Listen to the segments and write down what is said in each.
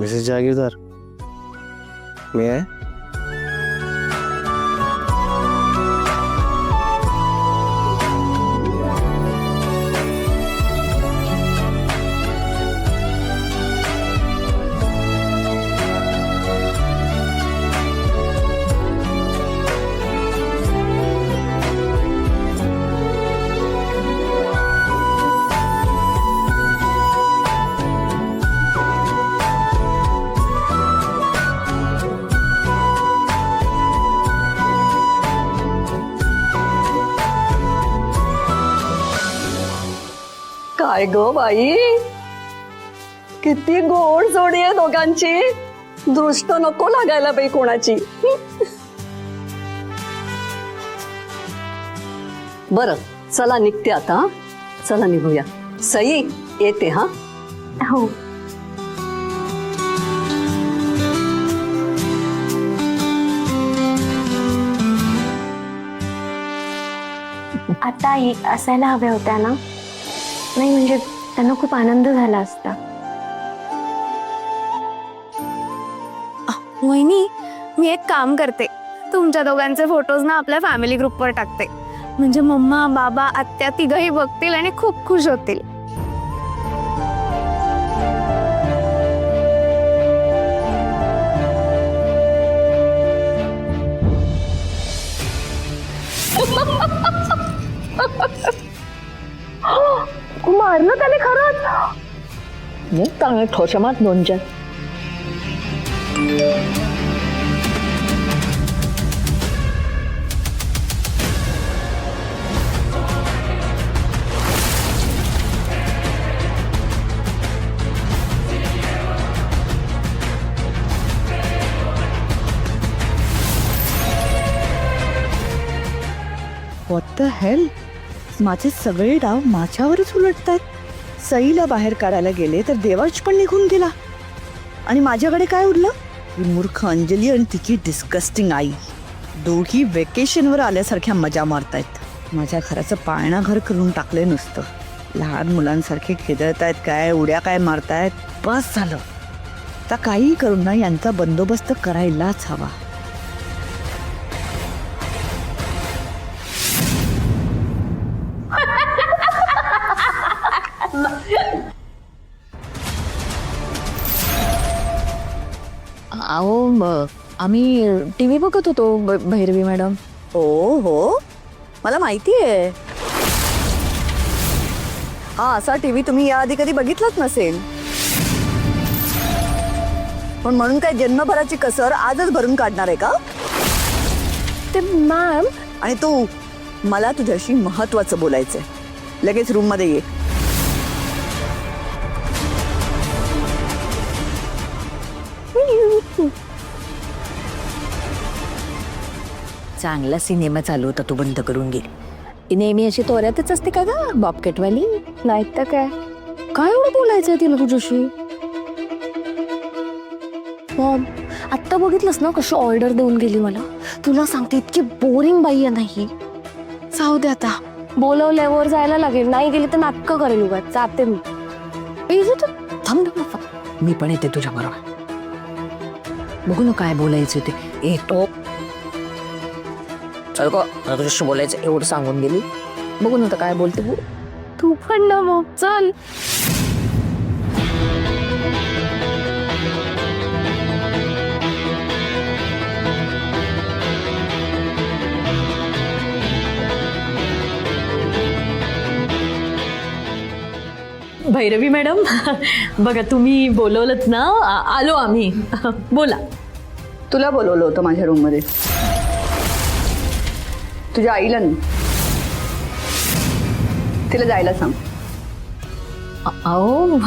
Mrs जागीरदार मी आहे. काय ग बाई, किती गोड जोडी आहे दोघांची. दृष्ट नको लागायला बाई कोणाची. बर चला निघते आता. चला निघूया. सई येते हा. हो. आता आई असायला हव्या होत्या ना. नाही म्हणजे त्यांना खूप आनंद झाला असता. वहिनी, मी एक काम करते, तुमच्या दोघांचे फोटोज ना आपल्या फॅमिली ग्रुपवर टाकते. म्हणजे मम्मा बाबा आत्या तिघही बघतील आणि खूप खुश होतील. मारलं त्याने खरंच. चांगलं ठोशमात दोनच्या. What the hell. माझे सगळे डाव माझ्यावरच उलटतायत. सईला बाहेर काढायला गेले तर देवाज पण निघून गेला आणि माझ्याकडे काय उरलं. ही मूर्ख अंजली आणि तिची डिस्गस्टिंग आई दोघी वेकेशनवर आल्यासारख्या मजा मारतायत. माझ्या घराचं पाळणा घर करून टाकलंय नुसतं. लहान मुलांसारखे खेदळतायत काय, उड्या काय मारतायत. बस झालं. आता काही करून ना यांचा बंदोबस्त करायलाच हवा. अहो आम्ही टीव्ही बघत होतो भैरवी मॅडम. हो हो, मला माहिती आहे. हा असा टीव्ही तुम्ही याआधी कधी बघितलाच नसेल. पण म्हणून काय जन्मभराची कसर आजच भरून काढणार आहे का? ते मॅम. आणि तू, मला तुझ्याशी महत्वाचं बोलायचंय. लगेच रूम मध्ये ये. चांगला सिनेमा चालू होता, तू बंद करून गेली. ती नेहमी अशी तोऱ्यातच असते का ग बॉबकेटवाली? नाही तर काय. काय एवढं बोलायचंय तिला तुझ्याशी? मॉम, आत्ता बघितलंस ना कशी ऑर्डर देऊन गेली मला. तुला सांगते इतकी बोरिंग बाई आहे नाही. जाऊ दे आता. बोलवल्यावर जायला लागेल. नाही गेली तर नाटकं करेल उगाच. जाते मी. थांब ना, मी पण येते तुझ्या बरोबर. बघू ना काय बोलायचं ते. येतो. चल गो, मला तुझ्याशी बोलायचं एवढं सांगून गेली. बघू ना काय बोलते. तू पण ना मग चल. भैरवी मॅडम, बघा तुम्ही बोलवलत ना, आलो आम्ही. बोला. तुला बोलवलं होतं माझ्या रूम मध्ये. तुझ्या आईला नाही. तिला जायला सांग. अहो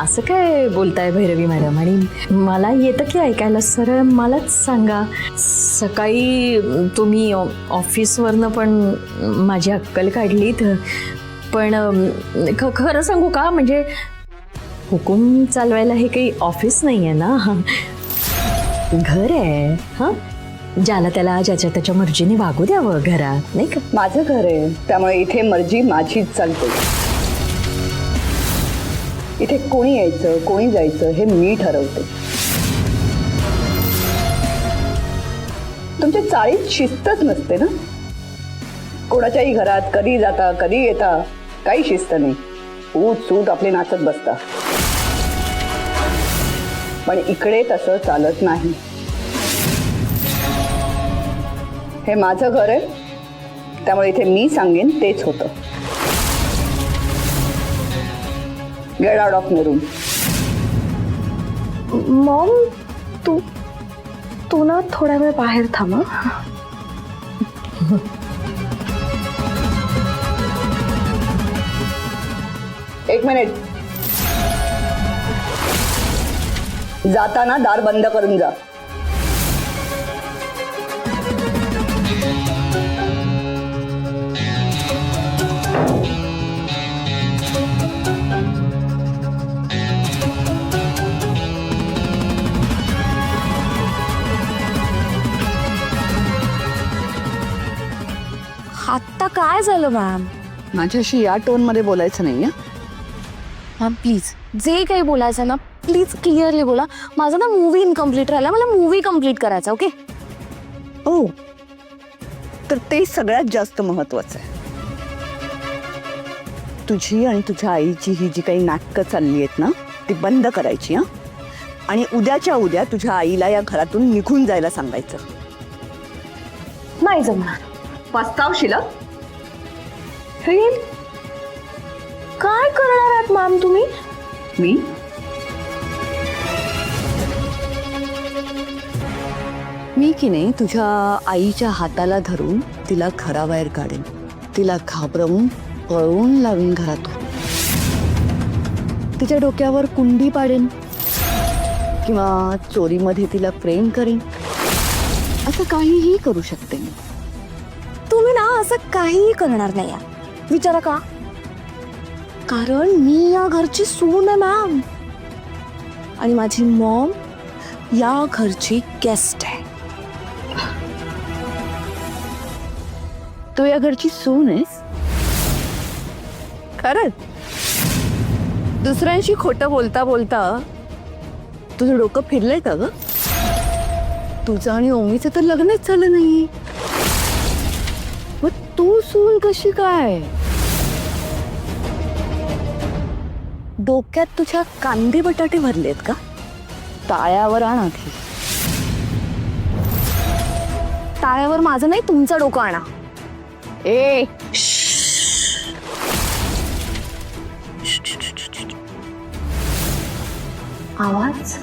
असं काय बोलताय भैरवी मॅडम. आणि मला येतं की ऐकायला. सरळ मलाच सांगा. सकाळी तुम्ही ऑफिसवरनं पण माझी अक्कल काढलीत. पण खरं सांगू का, म्हणजे हुकूम चालवायला हे काही ऑफिस नाही आहे ना, घर आहे. हां, ज्याला त्याला ज्याच्या त्याच्या मर्जीने वागू द्यावं घरात, नाही का. माझं घर आहे, त्यामुळे इथे मर्जी माझीच चालते. इथे कोणी यायचं कोणी जायचं हे मी ठरवते. तुमच्या चाळीत शिस्तच नसते ना. कोणाच्याही घरात कधी जाता कधी येता काही शिस्त नाही. ऊट सूट आपले नाचत बसता. पण इकडे तसं चालत नाही. हे माझं घर आहे, त्यामुळे इथे मी सांगेन तेच होतं. Get out of my room. Mom तू ना थोडा वेळ बाहेर थांब. एक मिनिट. जाताना दार बंद करून जा. आत्ता काय झालं मॅम? माझ्याशी या टोन मध्ये बोलायचं नाही. मॅम प्लीज जे काही बोलायचं ना प्लीज क्लिअरली बोला. माझा ना मूवी इनकम्प्लीट राहिला, मला मूवी कम्प्लीट करायचा. ओके. हो, तर ते सगळ्यात जास्त महत्वाचं आहे. तुझी आणि तुझ्या आईची ही जी काही नाटकं चालली आहेत ना ती बंद करायची. हा, आणि उद्याच्या उद्या तुझ्या आईला या घरातून निघून जायला सांगायचं. नाही जमणार. पस्तावशील. काय करणार आहात मॅम तुम्ही? मी की नाही तुझ्या आईच्या हाताला धरून तिला घराबाहेर काढेन. तिला घाबरवून पळवून लावीन घरातून. तिच्या डोक्यावर कुंडी पाडेन किंवा चोरीमध्ये तिला प्रेम करेन. असं काहीही करू शकते मी. तुम्ही ना असं काहीही करणार नाही. विचारा का? कारण मी या घरची सून आहे मॅम, आणि माझी मॉम या घरची गेस्ट आहे. तू या घरची सून आहेस? खरंच? दुसऱ्यांशी खोटं बोलता बोलता तुझं डोकं फिरलंय का ग? तुझं आणि ओमीचं तर लग्नच झालं नाही, मग तू सून कशी काय? डोक्यात तुझ्या कांदे बटाटे भरलेत का? टाळ्यावर आण आधी. टाळ्यावर माझं नाही, तुमचं डोकं आणा. ए आवाज